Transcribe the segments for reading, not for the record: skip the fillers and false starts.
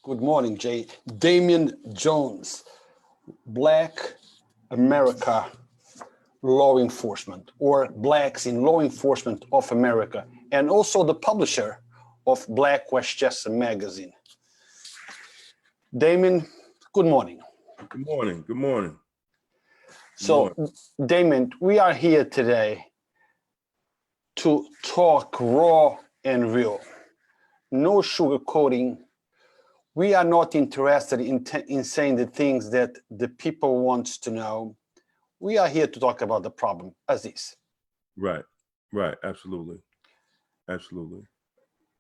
Good morning, Jay. Damon Jones, Black America Law Enforcement, or Blacks in Law Enforcement of America, and also the publisher of Black Westchester magazine. Damon, good morning. Good morning. Good morning. So, Damon, we are here today to talk raw and real. No sugarcoating. We are not interested in saying the things that the people want to know. We are here to talk about the problem as is. Right. Absolutely. Absolutely.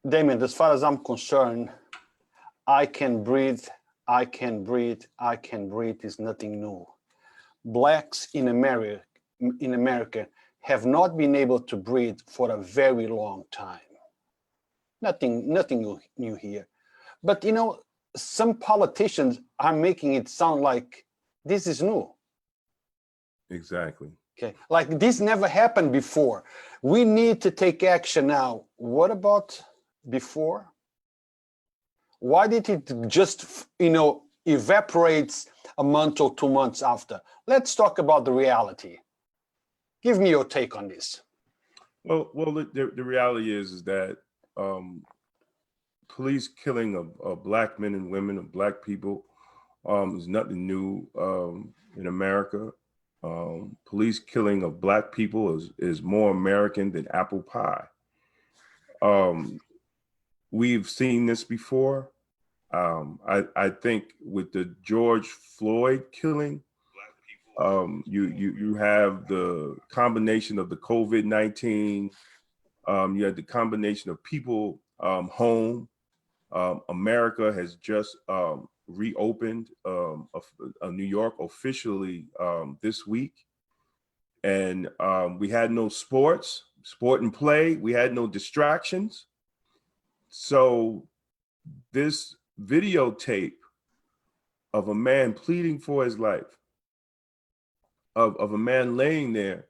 Damon, as far as I'm concerned, I can breathe is nothing new. Blacks in America have not been able to breathe for a very long time. Nothing new here. But you know, some politicians are making it sound like this is new. Exactly. Okay, like this never happened before. We need to take action now. What about before? Why did it just, evaporates a month or 2 months after? Let's talk about the reality. Give me your take on this. Well, the reality is that police killing of black men and women, of black people, is nothing new in America. Police killing of black people is more American than apple pie. We've seen this before. I think with the George Floyd killing, you have the combination of the COVID-19. You had the combination of people home. America has just reopened New York officially this week. And we had no sport and play. We had no distractions. So this videotape of a man pleading for his life, of a man laying there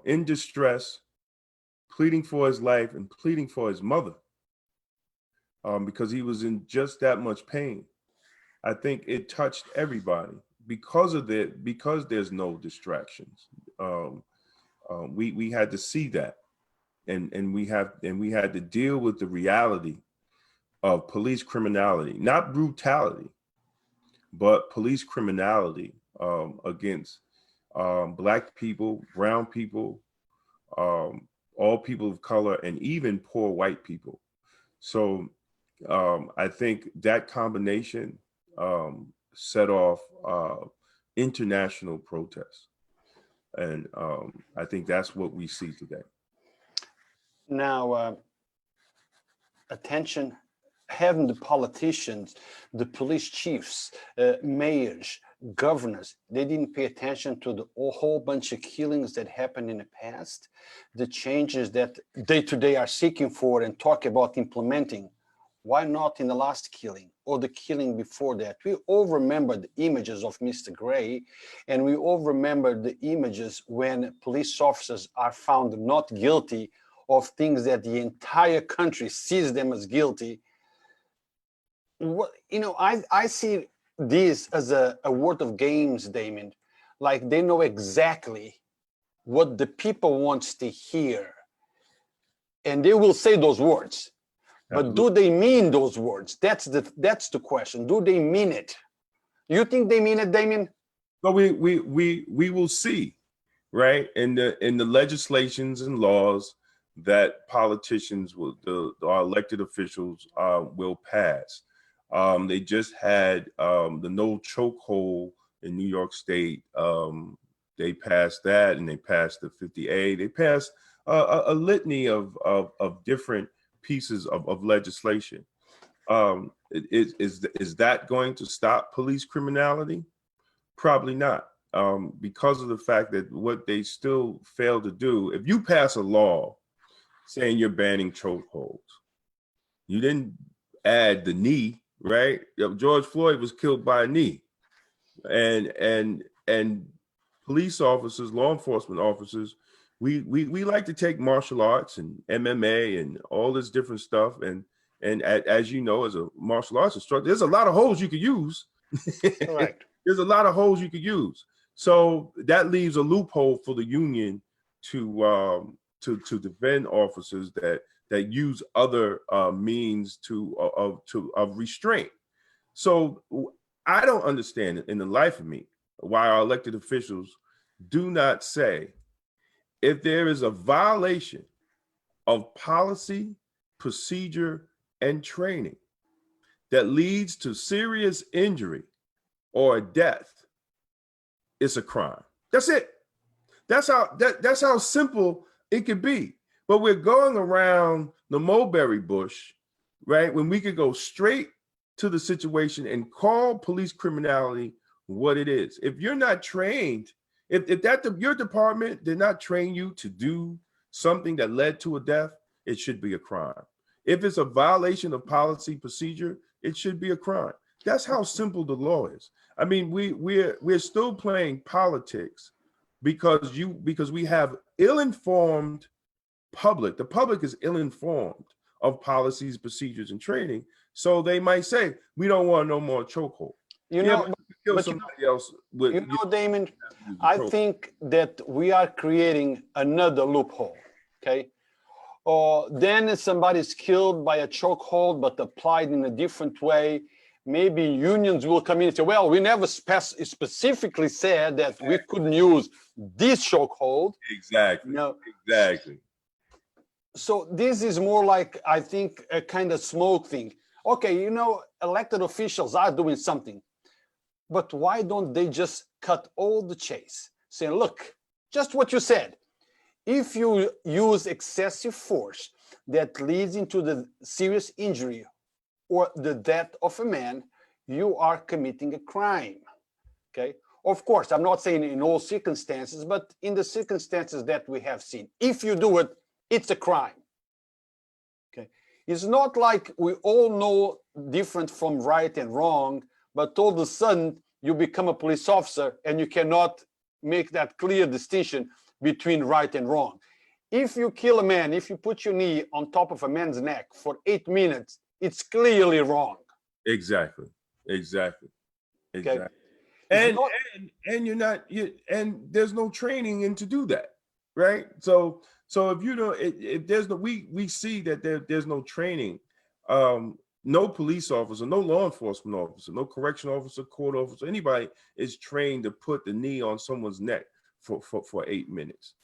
in distress, pleading for his life and pleading for his mother because he was in just that much pain. I think it touched everybody because there's no distractions. We had to see that, and we had to deal with the reality of police criminality, not brutality, but police criminality against black people, brown people, all people of color, and even poor white people. So I think that combination set off international protests. And I think that's what we see today. Now, attention, having the politicians, the police chiefs, mayors, governors, they didn't pay attention to the whole bunch of killings that happened in the past, the changes that they today are seeking for and talk about implementing. Why not in the last killing or the killing before that? We all remember the images of Mr. Gray, and we all remember the images when police officers are found not guilty of things that the entire country sees them as guilty. I see this as a word of games, Damon. Like they know exactly what the people wants to hear, and they will say those words. But do they mean those words? That's the question. Do they mean it? You think they mean it, Damon? But we will see, right? In the legislations and laws that politicians our elected officials will pass. They just had the no chokehold in New York State. They passed that, and they passed the 50A. They passed a litany of different pieces of legislation. Is that going to stop police criminality? Probably not, because of the fact that what they still fail to do. If you pass a law saying you're banning chokeholds, you didn't add the knee, right? George Floyd was killed by a knee, and police officers, law enforcement officers, we like to take martial arts and MMA and all this different stuff and And as you know, as a martial arts instructor, there's a lot of holes you could use. Correct. There's a lot of holes you could use. So that leaves a loophole for the union to defend officers that use other means of restraint. So I don't understand in the life of me why our elected officials do not say, if there is a violation of policy, procedure, and training that leads to serious injury or death, it's a crime. That's it. That's how simple it could be. But we're going around the mulberry bush, right? When we could go straight to the situation and call police criminality what it is. If you're not trained, if your department did not train you to do something that led to a death, it should be a crime. If it's a violation of policy procedure, it should be a crime. That's how simple the law is. I mean, we're still playing politics because we have ill-informed public. The public is ill-informed of policies, procedures, and training. So they might say, we don't want no more chokehold. Kill somebody else with, Damon, I think that we are creating another loophole. Okay. Or then somebody's killed by a chokehold, but applied in a different way. Maybe unions will come in and say, well, we never specifically said that we couldn't use this chokehold. Exactly. No. Exactly. So this is more like, I think, a kind of smoke thing. Okay, elected officials are doing something, but why don't they just cut all the chase? Saying, look, just what you said. If you use excessive force that leads into the serious injury or the death of a man, you are committing a crime. Okay. Of course, I'm not saying in all circumstances, but in the circumstances that we have seen, if you do it, it's a crime. Okay. It's not like we all know different from right and wrong, but all of a sudden you become a police officer and you cannot make that clear distinction between right and wrong. If you kill a man, if you put your knee on top of a man's neck for 8 minutes, it's clearly wrong. Exactly. Okay. And there's no training in to do that, right? So if you don't, if there's no, we see that there's no training. No police officer, no law enforcement officer, no correctional officer, court officer, anybody is trained to put the knee on someone's neck for 8 minutes.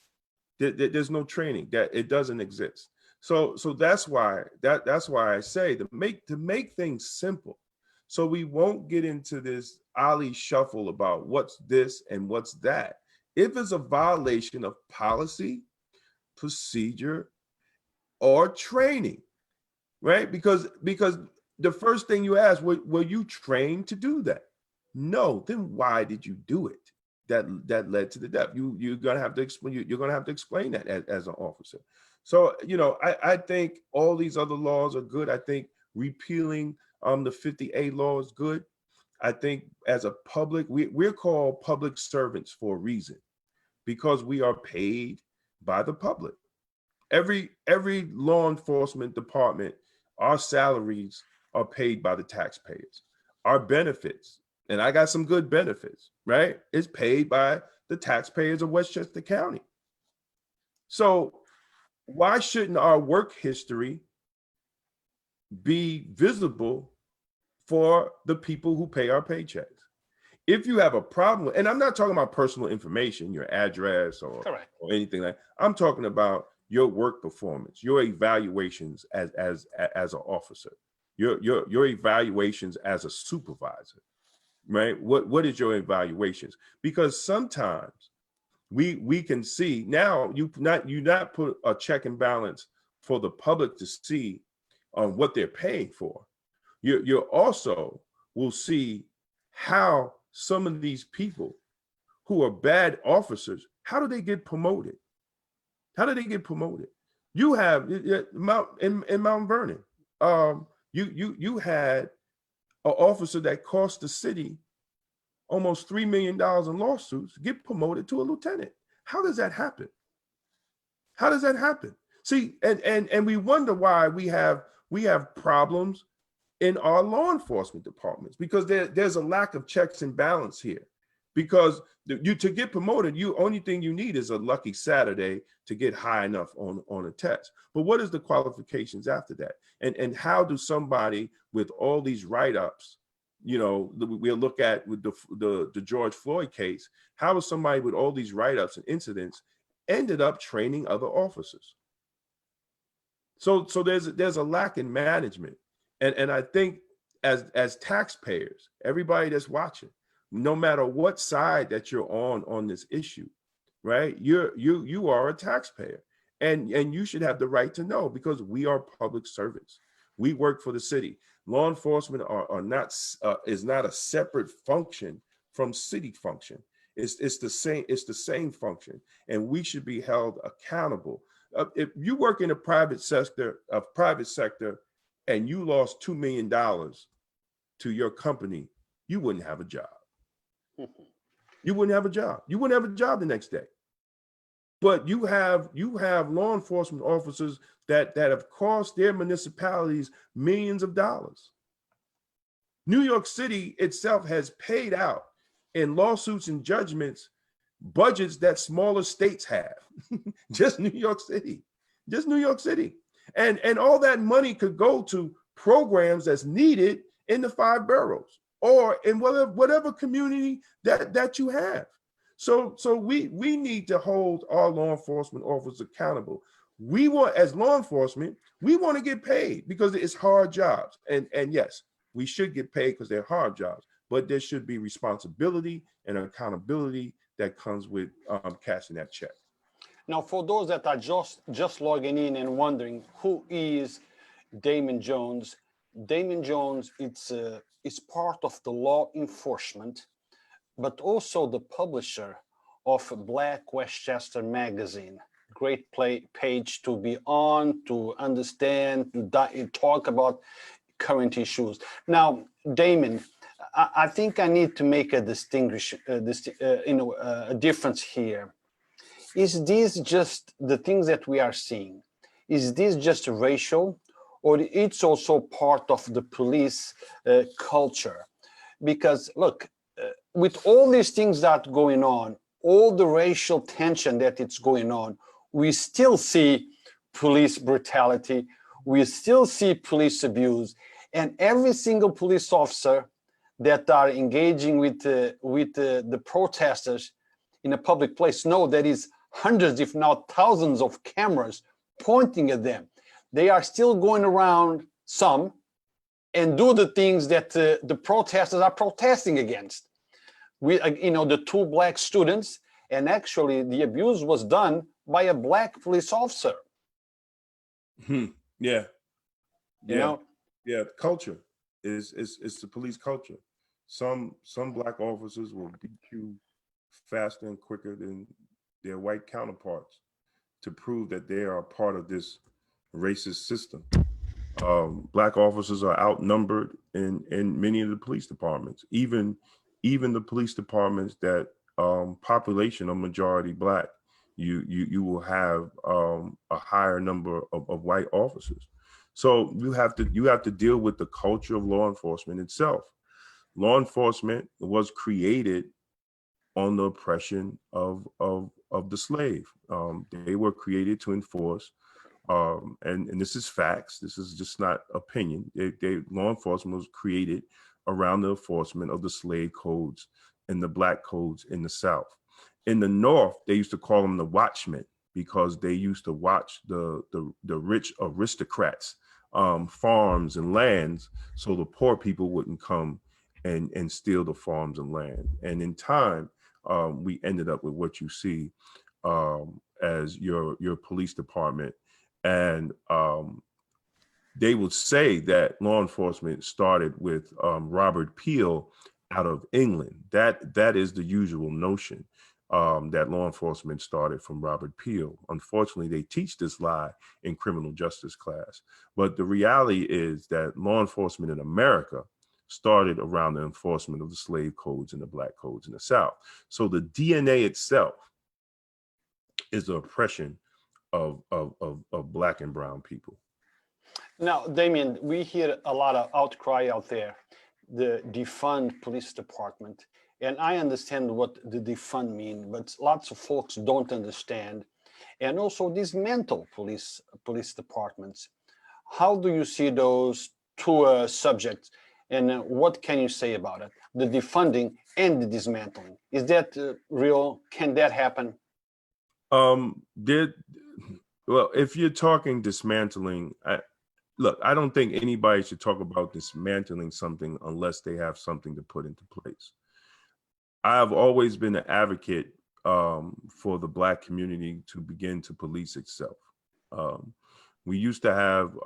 There's no training. That it doesn't exist. So that's why I say to make things simple, so we won't get into this ollie shuffle about what's this and what's that. If it's a violation of policy, procedure, or training, right? Because the first thing you ask, were you trained to do that? No. Then why did you do it? That led to the death. You're gonna have to explain. You're gonna have to explain that as an officer. So I think all these other laws are good. I think repealing the 50A law is good. I think as a public, we're called public servants for a reason, because we are paid by the public. Every law enforcement department, our salaries are paid by the taxpayers. Our benefits, and I got some good benefits, right? It's paid by the taxpayers of Westchester County. So why shouldn't our work history be visible for the people who pay our paychecks? If you have a problem, and I'm not talking about personal information, your address or anything like that. I'm talking about your work performance, your evaluations as an officer, your evaluations as a supervisor, right? What is your evaluations? Because sometimes we can see now you not put a check and balance for the public to see on what they're paying for. You also will see how some of these people who are bad officers, how do they get promoted? How do they get promoted? You have in Mount Vernon, you had an officer that cost the city almost $3 million in lawsuits get promoted to a lieutenant. How does that happen? How does that happen? See, and we wonder why we have we have problems in our law enforcement departments because there's a lack of checks and balance here. Because to get promoted, only thing you need is a lucky Saturday to get high enough on a test. But what is the qualifications after that? And how do somebody with all these write-ups, we'll look at with the George Floyd case, how is somebody with all these write-ups and incidents ended up training other officers? So there's a lack in management. And I think as taxpayers, everybody that's watching, no matter what side that you're on this issue, right? You are a taxpayer, and you should have the right to know, because we are public servants. We work for the city. Law enforcement is not a separate function from city function. It's the same function, and we should be held accountable. If you work in a private sector, and you lost $2 million to your company, you wouldn't have a job. You wouldn't have a job. You wouldn't have a job the next day. But you have law enforcement officers that have cost their municipalities millions of dollars. New York City itself has paid out in lawsuits and judgments budgets that smaller states have. Just New York City. And all that money could go to programs that's needed in the 5 boroughs or in whatever community that you have. So we need to hold our law enforcement officers accountable. We want, as law enforcement, we want to get paid because it's hard jobs. And yes, we should get paid because they're hard jobs, but there should be responsibility and accountability that comes with cashing that check. Now, for those that are just logging in and wondering who is Damon Jones, Damon Jones, it's part of the law enforcement, but also the publisher of Black Westchester magazine. Great page to be on, to understand, to talk about current issues. Now, Damon, I think I need to make a a difference here. Is this just the things that we are seeing? Is this just racial, or it's also part of the police culture? Because look, with all these things that are going on, all the racial tension that it's going on, we still see police brutality, we still see police abuse, and every single police officer that are engaging with the protesters in a public place know that is hundreds, if not thousands, of cameras pointing at them. They are still going around some and do the things that the protesters are protesting against. The 2 Black students, and actually the abuse was done by a Black police officer. Yeah. You know? Yeah, culture is the police culture. Some Black officers will beat you faster and quicker than their white counterparts to prove that they are a part of this racist system. Black officers are outnumbered in many of the police departments, even the police departments that population are majority Black. You will have a higher number of white officers. So you have to deal with the culture of law enforcement itself. Law enforcement was created on the oppression of the slave. They were created to enforce, and this is facts. This is just not opinion. Law enforcement was created around the enforcement of the slave codes and the Black codes in the South. In the North, they used to call them the watchmen because they used to watch the rich aristocrats' farms and lands, so the poor people wouldn't come and steal the farms and land. And in time, we ended up with what you see as your police department. And they would say that law enforcement started with Robert Peel out of England. That is the usual notion, that law enforcement started from Robert Peel. Unfortunately, they teach this lie in criminal justice class. But the reality is that law enforcement in America started around the enforcement of the slave codes and the Black codes in the South. So the DNA itself is the oppression of Black and brown people. Now, Damien, we hear a lot of outcry out there, the defund police department. And I understand what the defund mean, but lots of folks don't understand. And also dismantle police departments. How do you see those two subjects, and what can you say about it? The defunding and the dismantling. Is that real? Can that happen? Did well, if you're talking dismantling, look, I don't think anybody should talk about dismantling something unless they have something to put into place. I've always been an advocate for the Black community to begin to police itself. Um, we used to have,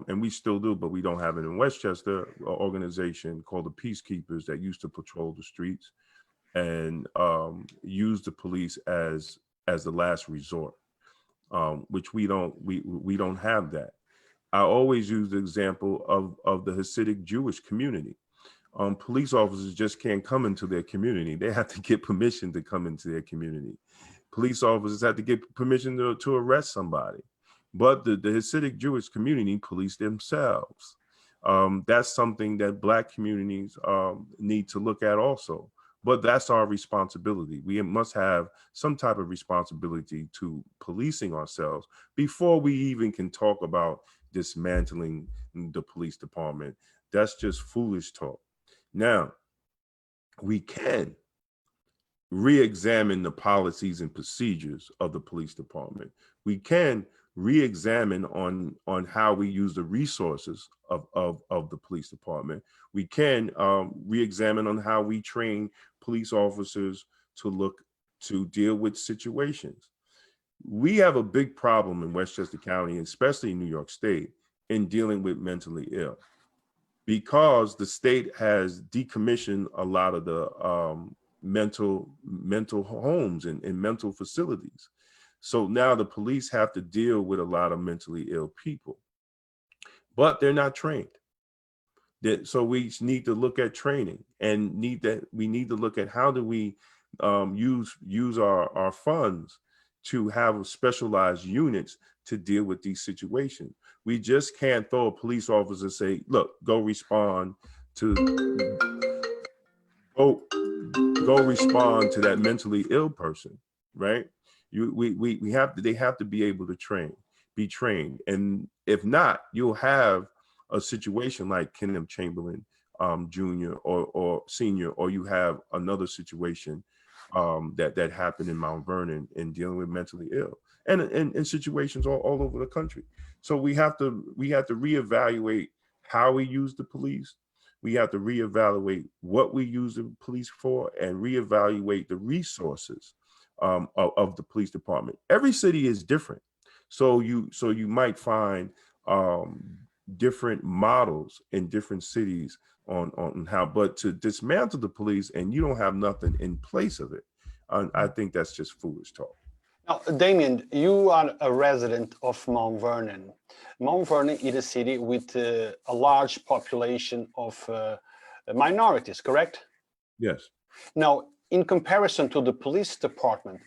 and we still do, but we don't have it in Westchester, an organization called the Peacekeepers that used to patrol the streets and use the police as the last resort, which we don't have that. I always use the example of the Hasidic Jewish community. Police officers just can't come into their community. They have to get permission to come into their community. Police officers have to get permission to arrest somebody. But the Hasidic Jewish community police themselves. That's something that Black communities need to look at also. But that's our responsibility. We must have some type of responsibility to policing ourselves before we even can talk about dismantling the police department. That's just foolish talk. Now, we can re-examine the policies and procedures of the police department. We can re-examine on how we use the resources of the police department. We can re-examine on how we train police officers to deal with situations. We have a big problem in Westchester County, especially in New York State, in dealing with mentally ill, because the state has decommissioned a lot of the mental homes and mental facilities. So now the police have to deal with a lot of mentally ill people, but they're not trained. So we need to look at training, and we need to look at how do we use our funds to have specialized units to deal with these situations. We just can't throw a police officer and say, look, go respond to that mentally ill person, right? We have to, they have to be able to be trained. And if not, you'll have a situation like Kenneth Chamberlain Jr. or Senior, or you have another situation that happened in Mount Vernon in dealing with mentally ill, and in situations all over the country. So we have to reevaluate how we use the police. We have to reevaluate what we use the police for, and reevaluate the resources of the police department. Every city is different, so you might find different models in different cities on how, but to dismantle the police and you don't have nothing in place of it, I think that's just foolish talk. Now, Damien, you are a resident of Mount Vernon. Mount Vernon is a city with a large population of minorities, correct? Yes. Now, in comparison to the police department,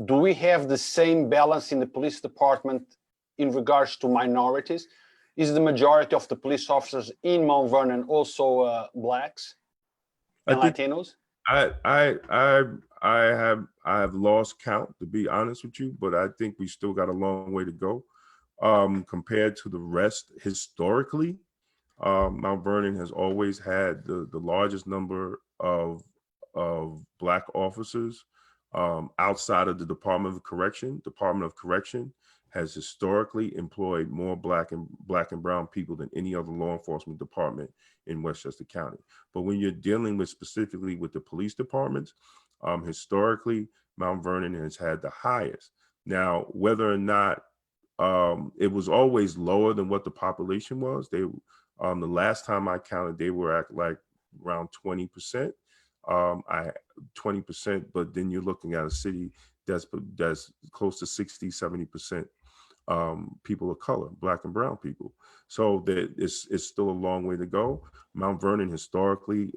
do we have the same balance in the police department in regards to minorities? Is the majority of the police officers in Mount Vernon also Blacks and Latinos? I have lost count, to be honest with you, but I think we still got a long way to go compared to the rest. Historically, Mount Vernon has always had the largest number of Black officers outside of the Department of Correction. Department of Correction has historically employed more black and brown people than any other law enforcement department in Westchester County. But when you're dealing with specifically with the police departments, historically, Mount Vernon has had the highest. Now, whether or not it was always lower than what the population was, the last time I counted, they were at like around 20%. 20%, but then you're looking at a city that's close to 60-70% people of color, Black and brown people. So that it's still a long way to go. Mount Vernon historically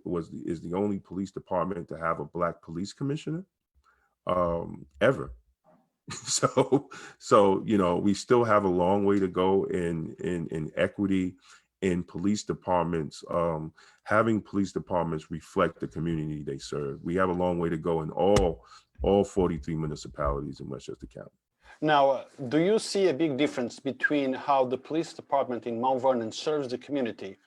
is the only police department to have a Black police commissioner ever. So we still have a long way to go in equity in police departments. Having police departments reflect the community they serve. We have a long way to go in all 43 municipalities in Westchester County. Now, do you see a big difference between how the police department in Mount Vernon serves the community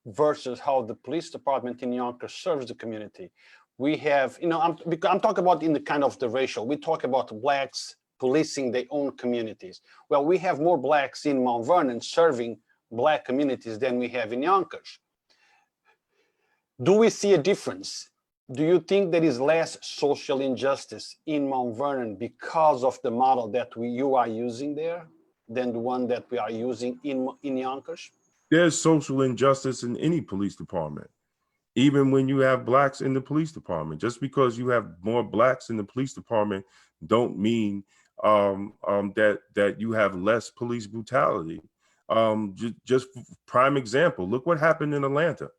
versus how the police department in Yonkers serves the community? We have, I'm talking about in the kind of the racial. We talk about blacks policing their own communities. Well, we have more blacks in Mount Vernon serving black communities than we have in Yonkers. Do we see a difference? Do you think there is less social injustice in Mount Vernon because of the model that you are using there than the one that we are using in Yonkers? There's social injustice in any police department, even when you have blacks in the police department. Just because you have more blacks in the police department don't mean that you have less police brutality. Just prime example, look what happened in Atlanta.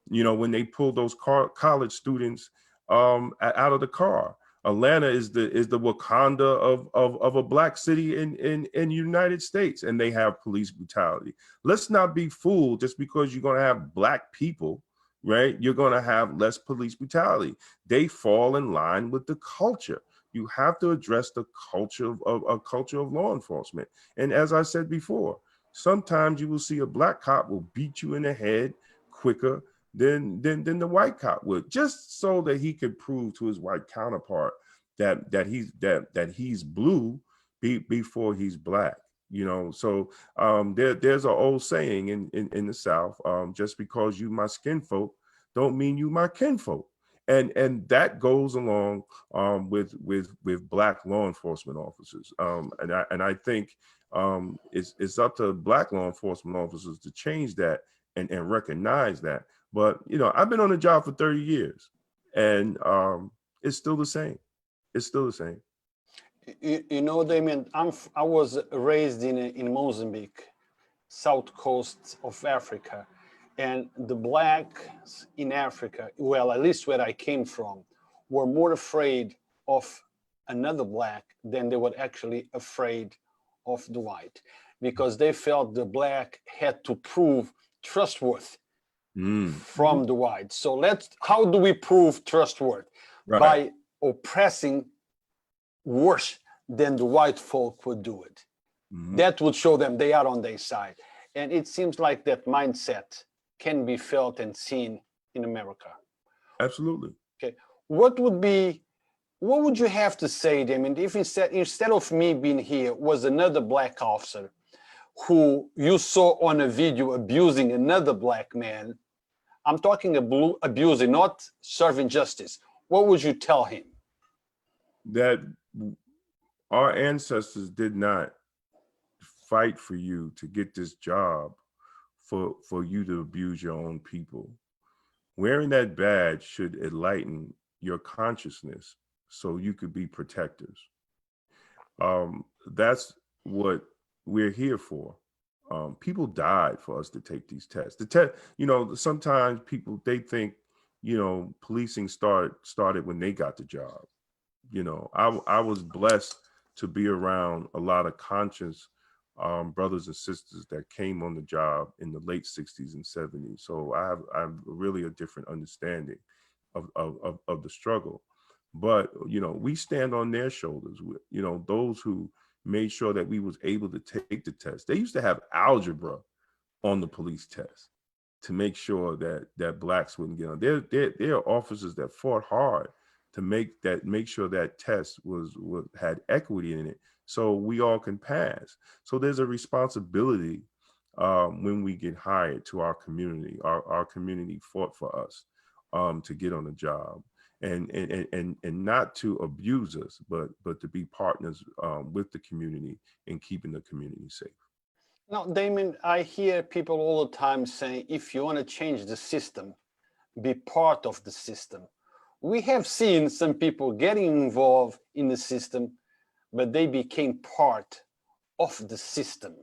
When they pulled those college students out of the car. Atlanta is the Wakanda of a black city in the United States, and they have police brutality. Let's not be fooled just because you're going to have black people, right? You're going to have less police brutality. They fall in line with the culture. You have to address the culture of law enforcement. And as I said before, sometimes you will see a black cop will beat you in the head quicker than the white cop would, just so that he could prove to his white counterpart that he's blue before he's black. So there's an old saying in the South, just because you my skin folk don't mean you my kinfolk. And that goes along with black law enforcement officers. And I think it's up to black law enforcement officers to change that and recognize that. But I've been on the job for 30 years, and it's still the same. It's still the same. Damien, I was raised in Mozambique, south coast of Africa, and the blacks in Africa, well, at least where I came from, were more afraid of another black than they were actually afraid of the white, because they felt the black had to prove trustworthy from the white. So how do we prove trustworthy? Right. By oppressing worse than the white folk would do it. That would show them they are on their side. And it seems like that mindset can be felt and seen in America. Absolutely. Okay. What would you have to say, Damon, if instead of me being here was another black officer who you saw on a video abusing another black man? I'm talking abusing, not serving justice. What would you tell him? That our ancestors did not fight for you to get this job for you to abuse your own people. Wearing that badge should enlighten your consciousness so you could be protectors. That's what we're here for. People died for us to take these tests. Sometimes people, they think, policing started when they got the job. I was blessed to be around a lot of conscious brothers and sisters that came on the job in the late 60s and 70s. So I have really a different understanding of the struggle. But, we stand on their shoulders, those who made sure that we was able to take the test. They used to have algebra on the police test to make sure that blacks wouldn't get on. There are officers that fought hard to make sure that test had equity in it, so we all can pass. So there's a responsibility when we get hired to our community. Our community fought for us to get on the job. And not to abuse us, but to be partners with the community in keeping the community safe. Now, Damon, I hear people all the time saying, if you want to change the system, be part of the system. We have seen some people getting involved in the system, but they became part of the system.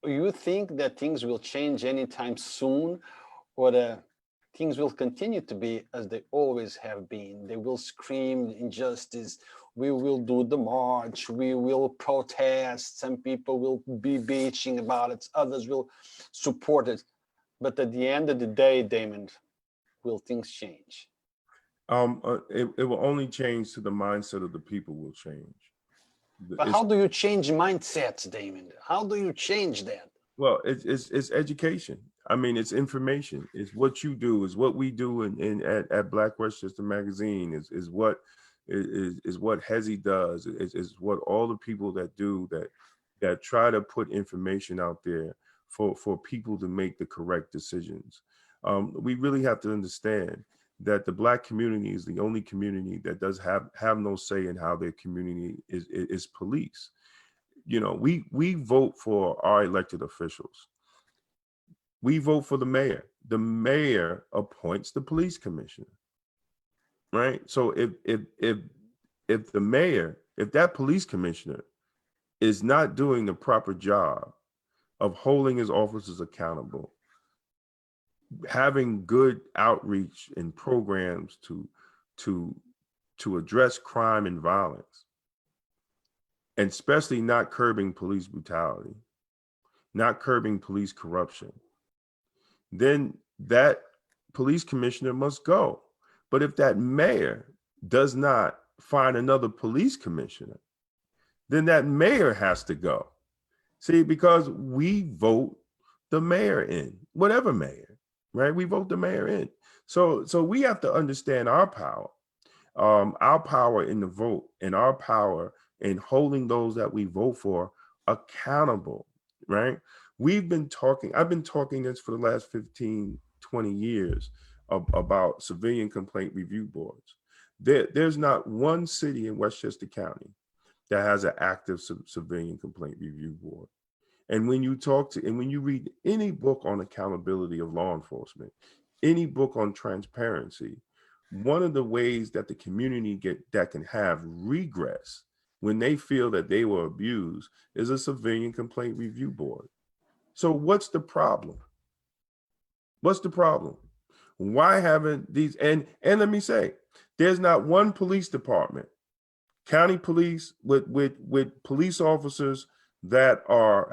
You think that things will change anytime soon, or things will continue to be as they always have been. They will scream injustice. We will do the march. We will protest. Some people will be bitching about it. Others will support it. But at the end of the day, Damon, will things change? It will only change to the mindset of the people will change. But how do you change mindsets, Damon? How do you change that? Well, it's education. I mean, it's information. It's what you do. Is what we do at Black Westchester Magazine. Is what Hezi does. Is what all the people that do that try to put information out there for people to make the correct decisions. We really have to understand that the Black community is the only community that does have no say in how their community is policed. You know, we vote for our elected officials. We vote for the mayor. The mayor appoints the police commissioner, right? So if the mayor, if that police commissioner is not doing the proper job of holding his officers accountable, having good outreach and programs to address crime and violence, and especially not curbing police brutality, not curbing police corruption, then that police commissioner must go. But if that mayor does not find another police commissioner, then that mayor has to go. See, because we vote the mayor in, whatever mayor, right? We vote the mayor in. So we have to understand our power in the vote, and our power in holding those that we vote for accountable, right? I've been talking this for the last 15, 20 years about civilian complaint review boards. There's not one city in Westchester County that has an active civilian complaint review board. And when you read any book on accountability of law enforcement, any book on transparency, one of the ways that the community that can have regress when they feel that they were abused is a civilian complaint review board. So what's the problem? What's the problem? Why haven't these, and let me say, there's not one police department, county police with police officers that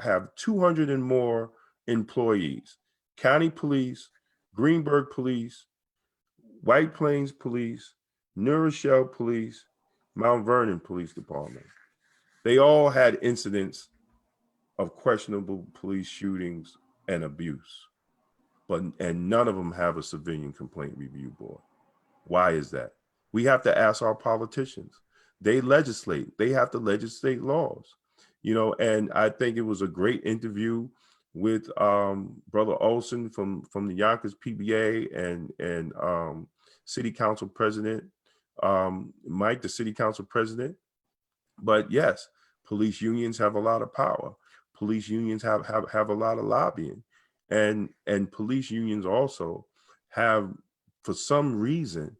have 200 and more employees, county police, Greenburgh Police, White Plains Police, New Rochelle Police, Mount Vernon Police Department. They all had incidents of questionable police shootings and abuse, and none of them have a civilian complaint review board. Why is that? We have to ask our politicians. They legislate. They have to legislate laws, you know. And I think it was a great interview with Brother Olson from the Yonkers PBA and City Council President Mike, the City Council President. But yes, police unions have a lot of power. Police unions have a lot of lobbying, and police unions also have, for some reason,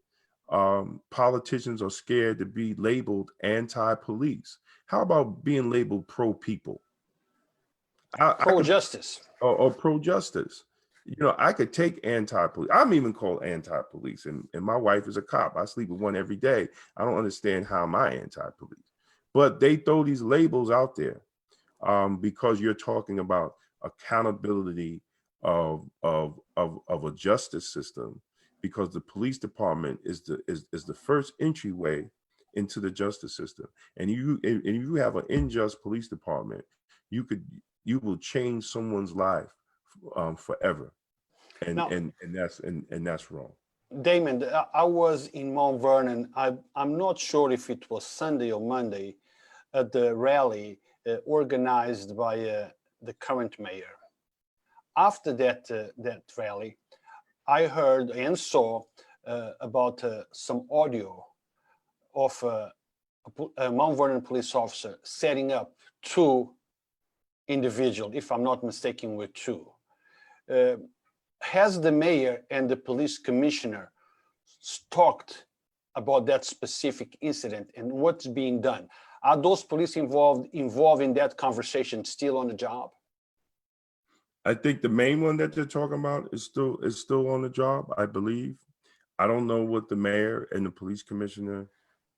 politicians are scared to be labeled anti-police. How about being labeled pro-people? Pro-justice. Or pro-justice. You know, I could take anti-police. I'm even called anti-police, and my wife is a cop. I sleep with one every day. I don't understand how am I anti-police. But they throw these labels out there because you're talking about accountability of a justice system, because the police department is the first entryway into the justice system. And you have an unjust police department, you will change someone's life forever, and that's wrong. Damon, I was in Mount Vernon. I'm not sure if it was Sunday or Monday at the rally organized by the current mayor. After that rally, I heard and saw about some audio of a Mount Vernon police officer setting up two individuals, if I'm not mistaken, with two. Has the mayor and the police commissioner talked about that specific incident and what's being done? Are those police involved in that conversation still on the job? I think the main one that they're talking about is still on the job, I believe. I don't know what the mayor and the police commissioner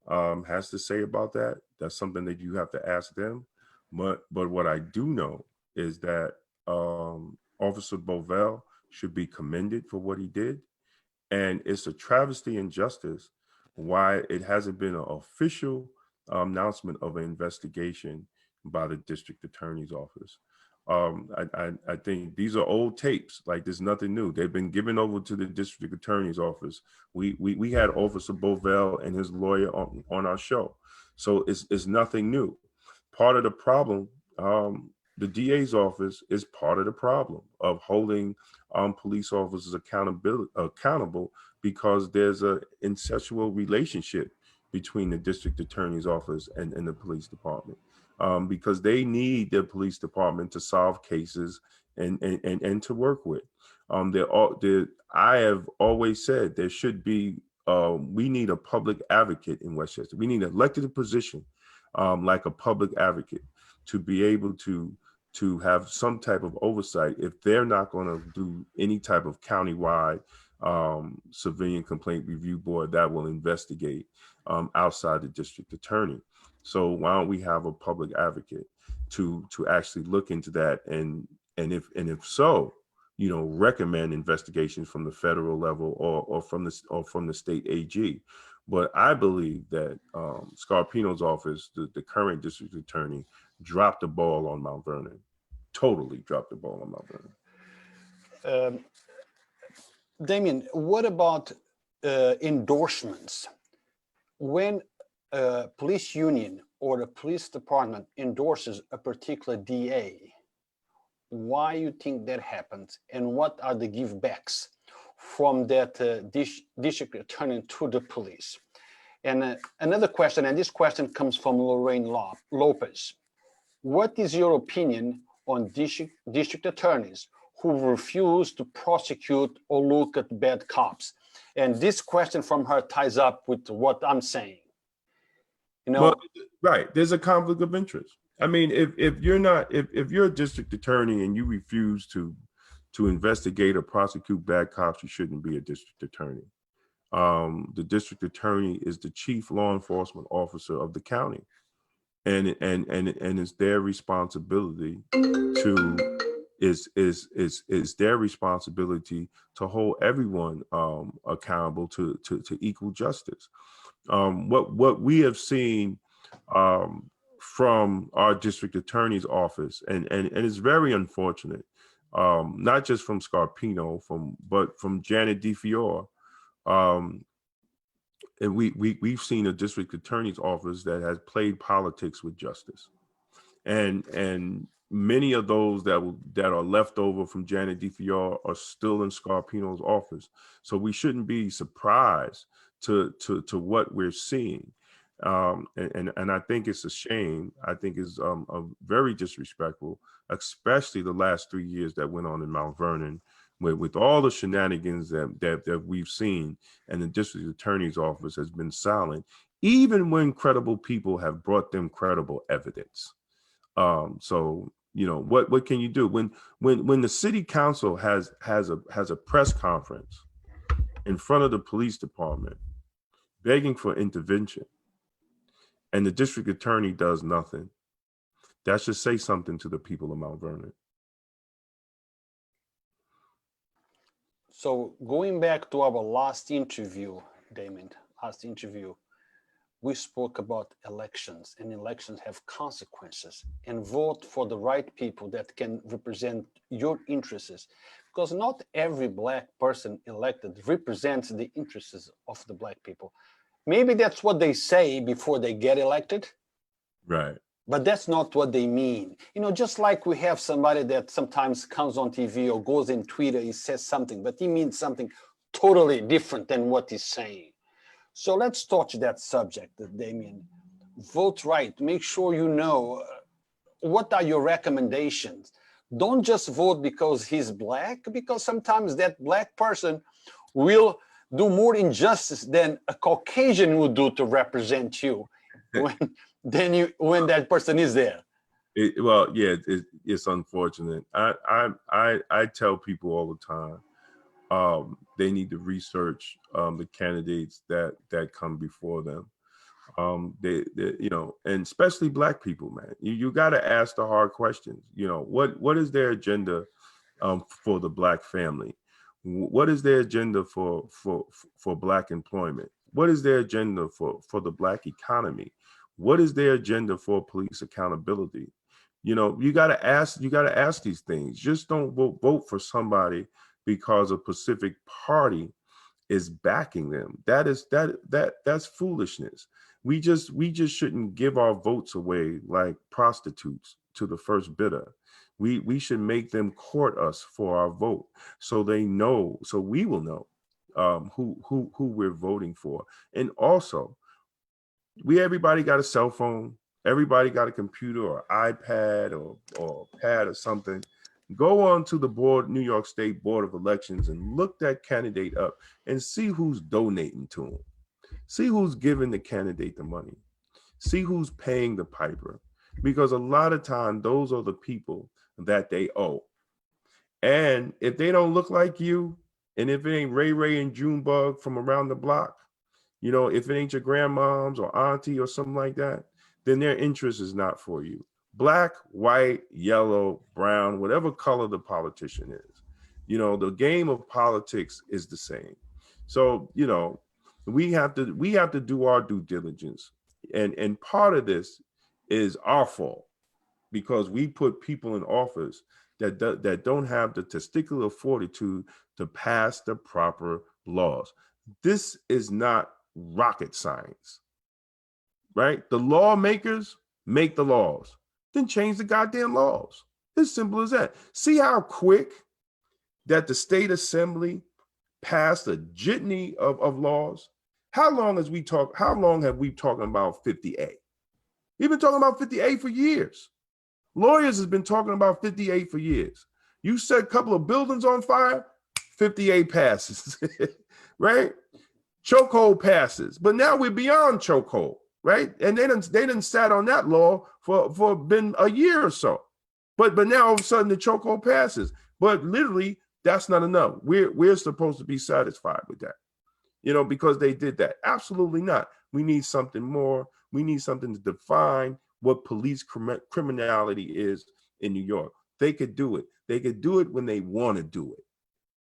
has to say about that. That's something that you have to ask them. But what I do know is that Officer Bovell should be commended for what he did. And it's a travesty and injustice why it hasn't been an official announcement of an investigation by the district attorney's office. I think these are old tapes. Like, there's nothing new. They've been given over to the district attorney's office. We had Officer Bovell and his lawyer on our show, so it's nothing new. Part of the problem, the DA's office is part of the problem of holding police officers accountable because there's a incestual relationship between the district attorney's office and the police department. Because they need their police department to solve cases and to work with. I have always said there should be, we need a public advocate in Westchester. We need an elected position like a public advocate to be able to have some type of oversight if they're not going to do any type of countywide civilian complaint review board that will investigate outside the district attorney. So why don't we have a public advocate to actually look into that, and if so, recommend investigations from the federal level or from the state AG. But I believe that Scarpino's office, the current district attorney, dropped the ball on Mount Vernon. Totally dropped the ball on Mount Vernon. Damien, what about endorsements? When a police union or the police department endorses a particular DA, why you think that happens, and what are the givebacks from that district attorney to the police? And another question, and this question comes from Lorraine Lopez. What is your opinion on district attorneys who refuse to prosecute or look at bad cops? And this question from her ties up with what I'm saying. Well, right, there's a conflict of interest. I mean, if you're a district attorney and you refuse to investigate or prosecute bad cops, you shouldn't be a district attorney. The district attorney is the chief law enforcement officer of the county, and it's their responsibility is their responsibility to hold everyone accountable to equal justice. What we have seen from our district attorney's office, and it's very unfortunate, not just from Scarpino, but from Janet DeFiore. And we've seen a district attorney's office that has played politics with justice, and many of those that are left over from Janet DeFiore are still in Scarpino's office. So we shouldn't be surprised to what we're seeing. And I think it's a shame. I think it's very disrespectful, especially the last 3 years that went on in Mount Vernon, with all the shenanigans that we've seen, and the district attorney's office has been silent, even when credible people have brought them credible evidence. So what can you do when the city council has a press conference in front of the police department begging for intervention, and the district attorney does nothing? That should say something to the people of Mount Vernon. So going back to our last interview, Damon, we spoke about elections, and elections have consequences, and vote for the right people that can represent your interests, because not every Black person elected represents the interests of the Black people. Maybe that's what they say before they get elected. Right. But that's not what they mean. Just like we have somebody that sometimes comes on TV or goes in Twitter, he says something, but he means something totally different than what he's saying. So let's touch that subject, Damien. Vote right. Make sure you know what are your recommendations. Don't just vote because he's Black, because sometimes that Black person will do more injustice than a Caucasian would do to represent you when that person is there. Well, yeah, it's unfortunate. I tell people all the time, they need to research the candidates that come before them. They you know, and especially Black people, man. You got to ask the hard questions. You know, what is their agenda for the Black family? What is their agenda for Black employment? What is their agenda for the Black economy? What is their agenda for police accountability? You know, you got to ask these things. Just don't vote for somebody because a specific party is backing them. That's foolishness. We just shouldn't give our votes away like prostitutes to the first bidder. We should make them court us for our vote, so they know, so we will know who we're voting for. And also, everybody got a cell phone, everybody got a computer or iPad or pad or something. Go on to the New York State Board of Elections and look that candidate up and see who's donating to him. See who's giving the candidate the money. See who's paying the piper. Because a lot of time, those are the people that they owe. And if they don't look like you, and if it ain't Ray Ray and Junebug from around the block, you know, if it ain't your grandmom's or auntie or something like that, then their interest is not for you. Black, white, yellow, brown, whatever color the politician is, you know, the game of politics is the same. So, you know, we have to do our due diligence. And part of this is our fault because we put people in office that don't have the testicular fortitude to pass the proper laws. This is not rocket science, right? The lawmakers make the laws, then change the goddamn laws. As simple as that. See how quick that the state assembly passed a jitney of laws? How long have we talking about 50A? We've been talking about 50A for years. Lawyers has been talking about 50A for years. You set a couple of buildings on fire, 50A passes, right? Chokehold passes, but now we're beyond chokehold, right? And they didn't sat on that law for been a year or so, but now all of a sudden the chokehold passes. But literally, that's not enough. We're supposed to be satisfied with that, you know, because they did that. Absolutely not. We need something more. We need something to define what police criminality is in New York. They could do it. They could do it when they want to do it.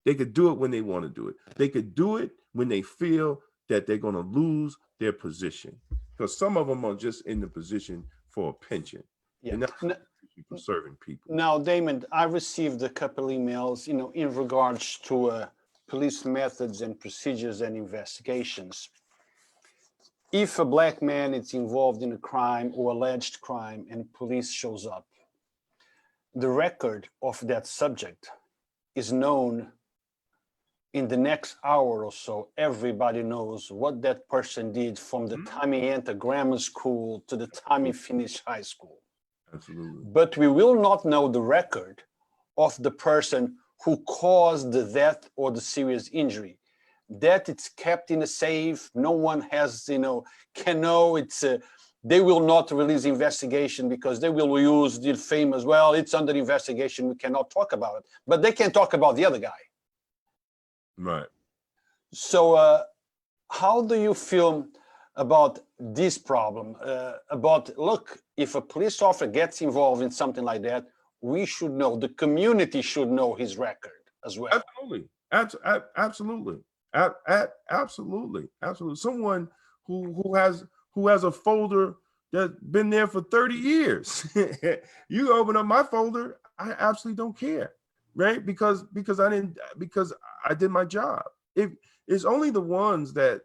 They could do it when they want to do it. They could do it when they feel that they're going to lose their position. Because some of them are just in the position for a pension. Yeah. And not for serving people. Now, Damon, I received a couple emails, you know, in regards to police methods and procedures and investigations. If a Black man is involved in a crime or alleged crime and police shows up, the record of that subject is known in the next hour or so. Everybody knows what that person did from the time he entered grammar school to the time he finished high school. Absolutely. But we will not know the record of the person who caused the death or the serious injury. That it's kept in a safe. No one has, you know, can know. It's they will not release investigation because they will use the famous, well, it's under investigation, we cannot talk about it. But they can talk about the other guy. Right. So how do you feel about this problem? About, look, if a police officer gets involved in something like that, we should know, the community should know his record as well. Absolutely. Absolutely. Absolutely. Someone who has a folder that's been there for 30 years. You open up my folder, I absolutely don't care, right? Because I did my job. If it's only the ones that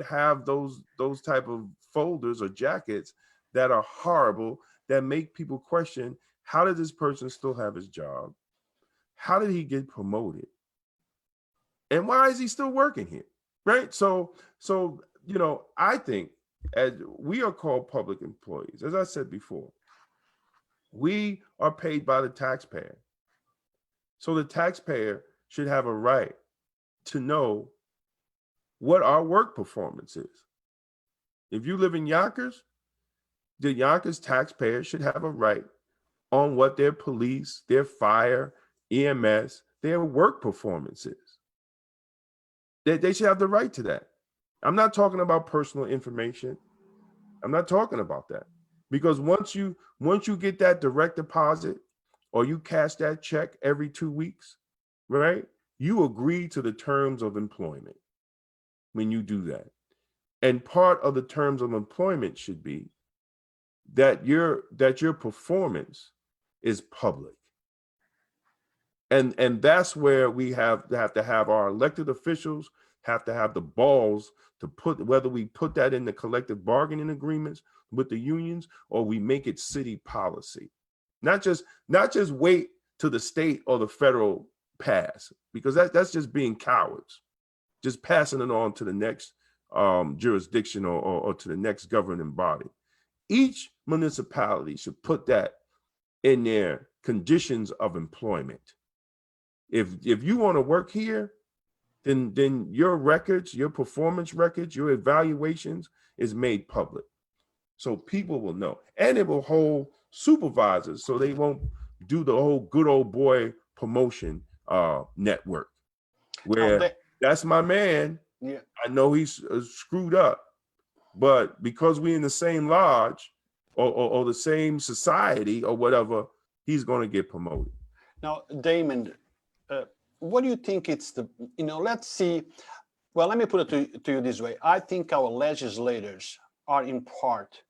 have those type of folders or jackets that are horrible, that make people question, how did this person still have his job? How did he get promoted? And why is he still working here? Right? So you know, I think as we are called public employees, as I said before, we are paid by the taxpayer. So the taxpayer should have a right to know what our work performance is. If you live in Yonkers, the Yonkers taxpayer should have a right on what their police, their fire, EMS, their work performance is. They should have the right to that. I'm not talking about personal information. I'm not talking about that. Because once you get that direct deposit or you cash that check every 2 weeks, right? You agree to the terms of employment when you do that. And part of the terms of employment should be that your performance is public. And that's where we have to have our elected officials have to have the balls to put, whether we put that in the collective bargaining agreements with the unions or we make it city policy. Not just wait till the state or the federal pass, because that's just being cowards, just passing it on to the next jurisdiction or to the next governing body. Each municipality should put that in their conditions of employment. If you want to work here, then your records, your performance records, your evaluations is made public, so people will know, and it will hold supervisors so they won't do the whole good old boy promotion network where that's my man. Yeah. I know he's screwed up, but because we're in the same lodge or the same society or whatever, he's going to get promoted. Now, Damon, what do you think it's the, let's see, well, let me put it to you this way. I think our legislators are in part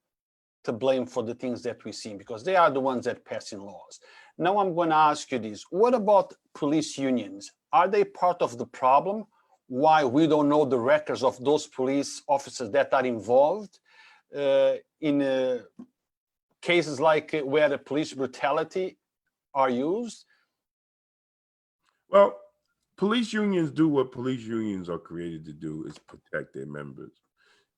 to blame for the things that we see, because they are the ones that pass in laws. Now I'm going to ask you this. What about police unions? Are they part of the problem? Why we don't know the records of those police officers that are involved in cases like where the police brutality are used? Well, police unions do what police unions are created to do, is protect their members.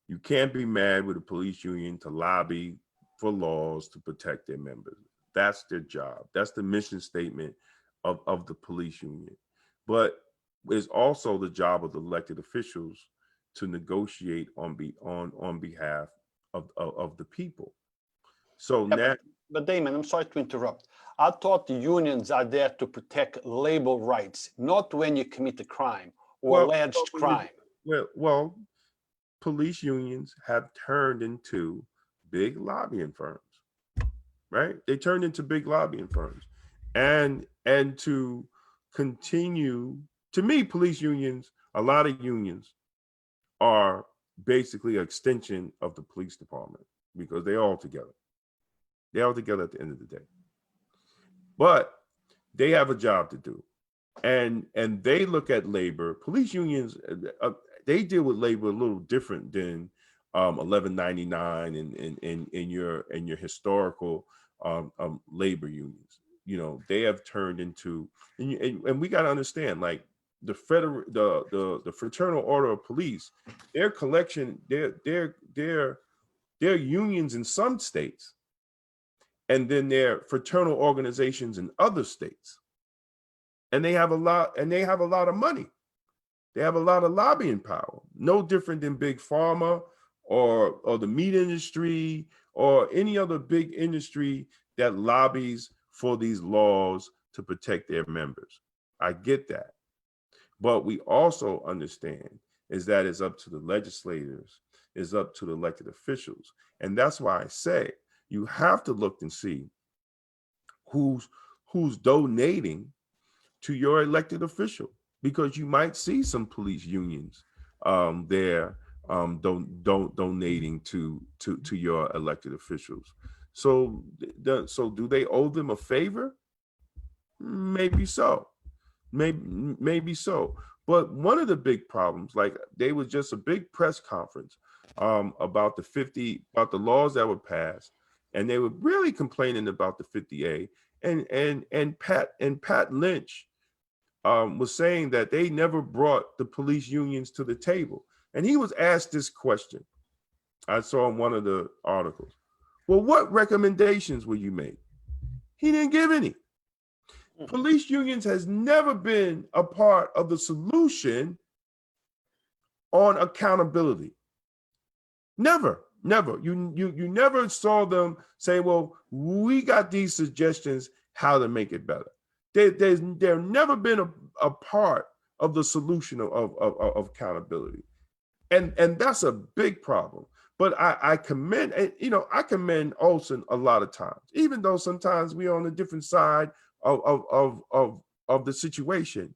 You can't be mad with a police union to lobby for laws to protect their members. That's their job. That's the mission statement of the police union. But it's also the job of the elected officials to negotiate on behalf of the people. So Yeah, now, but Damon, I'm sorry to interrupt. I thought the unions are there to protect labor rights, not when you commit a crime or alleged crime. Well, police unions have turned into big lobbying firms, right? They turned into big lobbying firms. And to continue, to me, police unions, a lot of unions are basically an extension of the police department because they're all together. They're all together at the end of the day. But they have a job to do. And they look at labor. Police unions, they deal with labor a little different than 1199 and your historical labor unions. They have turned into, and we got to understand, like the Fraternal Order of Police, their collection, their unions in some states, and then their fraternal organizations in other states. And they have a lot of money. They have a lot of lobbying power, no different than big pharma or the meat industry or any other big industry that lobbies for these laws to protect their members. I get that. But we also understand is that it's up to the legislators, it's up to the elected officials. And that's why I say you have to look and see who's donating to your elected official, because you might see some police unions there donating to your elected officials. So do they owe them a favor? Maybe so. Maybe so. But one of the big problems, like there was just a big press conference about the laws that were passed, and they were really complaining about the 50A, and Pat Lynch was saying that they never brought the police unions to the table. And he was asked this question. I saw in one of the articles. Well, what recommendations will you make? He didn't give any. Police unions has never been a part of the solution on accountability. Never. Never. You never saw them say, well, we got these suggestions how to make it better. There's never been a part of the solution of accountability. And that's a big problem. But I commend, I commend Olson a lot of times, even though sometimes we're on a different side of the situation.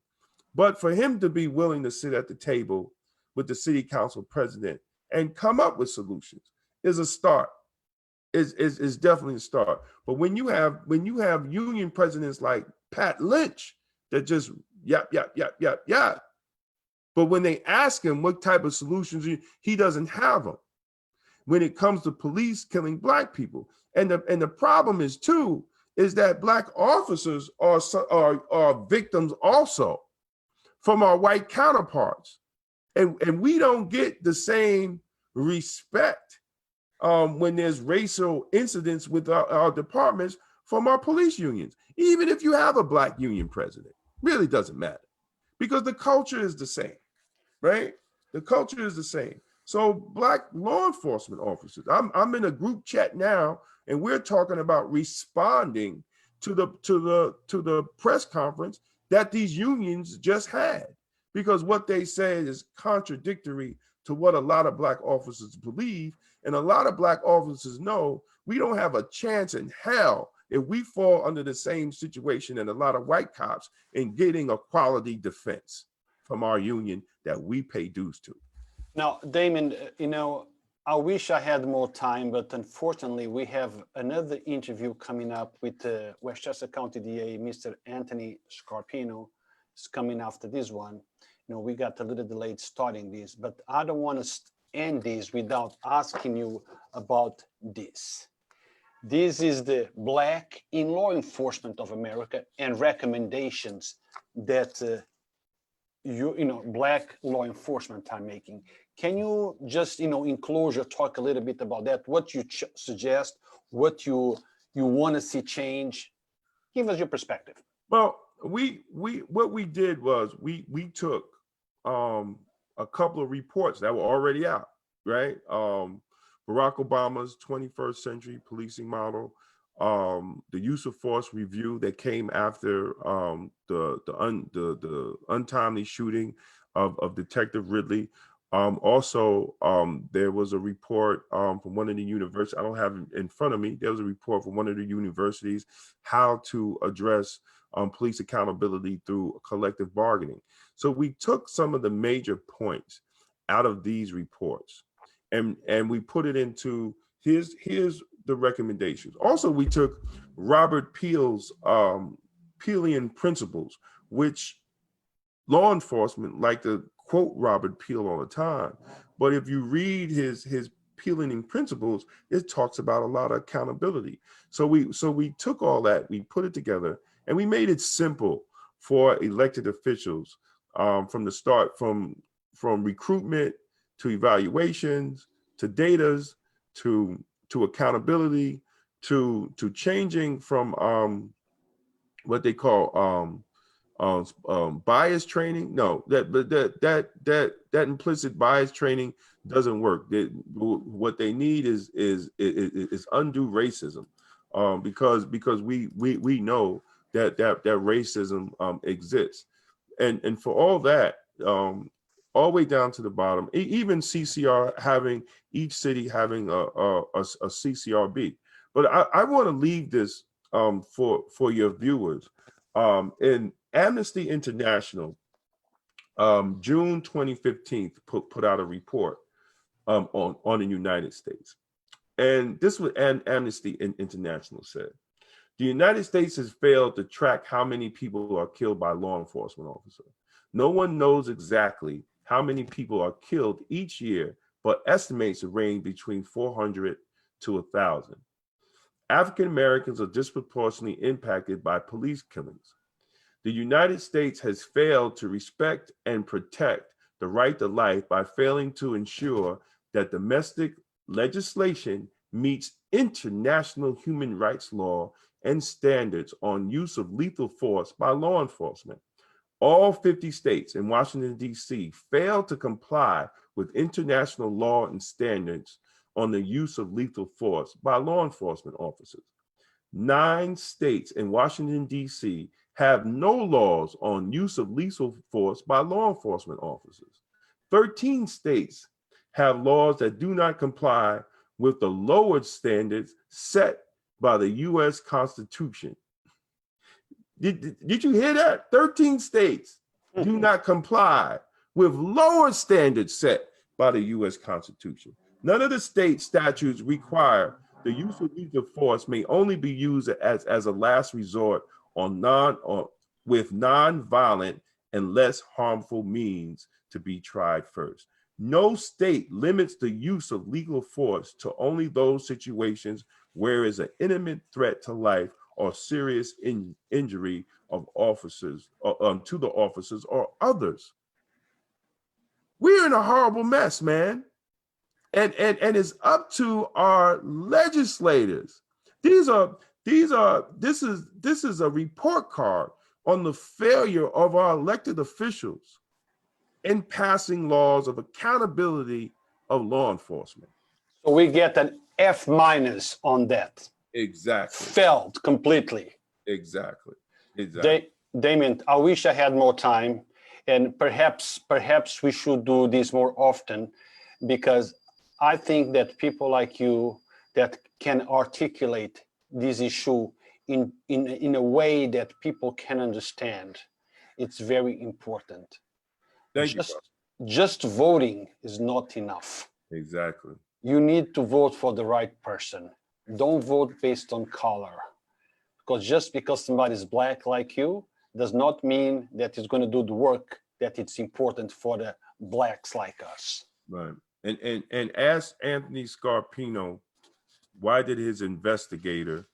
But for him to be willing to sit at the table with the city council president and come up with solutions is a start. Is definitely a start. But when you have union presidents like Pat Lynch that just yap yap yap yap yap, but when they ask him what type of solutions he doesn't have them. When it comes to police killing Black people, and the problem is too is that Black officers are victims also from our white counterparts, and we don't get the same respect when there's racial incidents with our departments from our police unions. Even if you have a Black union president, really doesn't matter because the culture is the same, right? The culture is the same. So Black law enforcement officers, I'm in a group chat now, and we're talking about responding to the press conference that these unions just had, because what they said is contradictory to what a lot of Black officers believe, and a lot of Black officers know we don't have a chance in hell if we fall under the same situation and a lot of white cops in getting a quality defense from our union that we pay dues to. Now, Damon, I wish I had more time, but unfortunately, we have another interview coming up with Westchester County DA, Mr. Anthony Scarpino. It's coming after this one. We got a little delayed starting this, but I don't want to end this without asking you about this. This is the Black in Law Enforcement of America and recommendations that Black law enforcement are making. Can you just, in closure, talk a little bit about that? What you suggest, what you want to see change? Give us your perspective. Well, what we did was we took a couple of reports that were already out, right? Barack Obama's 21st century policing model, the use of force review that came after the untimely shooting of Detective Ridley. Also, there was a report from one of the universities, I don't have it in front of me, there was a report from one of the universities, how to address police accountability through collective bargaining. So we took some of the major points out of these reports and we put it into, here's the recommendations. Also, we took Robert Peel's Peelian principles, which law enforcement like to quote Robert Peel all the time. But if you read his Peelian principles, it talks about a lot of accountability. So we took all that, we put it together, and we made it simple for elected officials from the start, from recruitment to evaluations to datas to accountability to changing from what they call bias training. No, that implicit bias training doesn't work. What they need is undue racism, because we know that racism exists, and for all that, all the way down to the bottom, even CCR having, each city having a CCRB. But I want to leave this for your viewers. In Amnesty International, June 2015, put out a report on the United States. And this was Amnesty International said. The United States has failed to track how many people are killed by law enforcement officers. No one knows exactly how many people are killed each year, but estimates range between 400 to 1,000. African Americans are disproportionately impacted by police killings. The United States has failed to respect and protect the right to life by failing to ensure that domestic legislation meets international human rights law and standards on use of lethal force by law enforcement. All 50 states and Washington, D.C. failed to comply with international law and standards on the use of lethal force by law enforcement officers. 9 states and Washington, D.C. have no laws on use of lethal force by law enforcement officers. 13 states have laws that do not comply with the lowered standards set by the U.S. Constitution. Did you hear that? 13 states do not comply with lower standards set by the U.S. Constitution. None of the state statutes require the use of lethal force may only be used as a last resort with non-violent and less harmful means to be tried first. No state limits the use of legal force to only those situations where is an imminent threat to life or serious injury of officers to the officers or others. We're in a horrible mess, man. And it's up to our legislators. This is a report card on the failure of our elected officials in passing laws of accountability of law enforcement. So we get an F- on that. Exactly. Failed completely. Exactly. Damon, I wish I had more time, and perhaps we should do this more often, because I think that people like you that can articulate this issue in a way that people can understand, it's very important. Thank you. Just voting is not enough. Exactly. You need to vote for the right person. Don't vote based on color, because just because somebody is black like you does not mean that it's going to do the work that it's important for the blacks like us. Right. And ask Anthony Scarpino, why did his investigator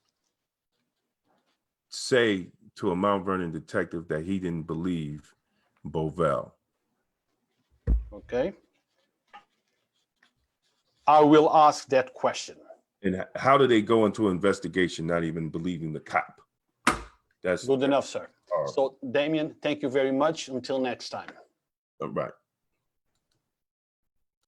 say to a Mount Vernon detective that he didn't believe Bovell? Okay. I will ask that question. And how do they go into an investigation not even believing the cop? That's good enough, sir. Horrible. So, Damien, thank you very much. Until next time. All right.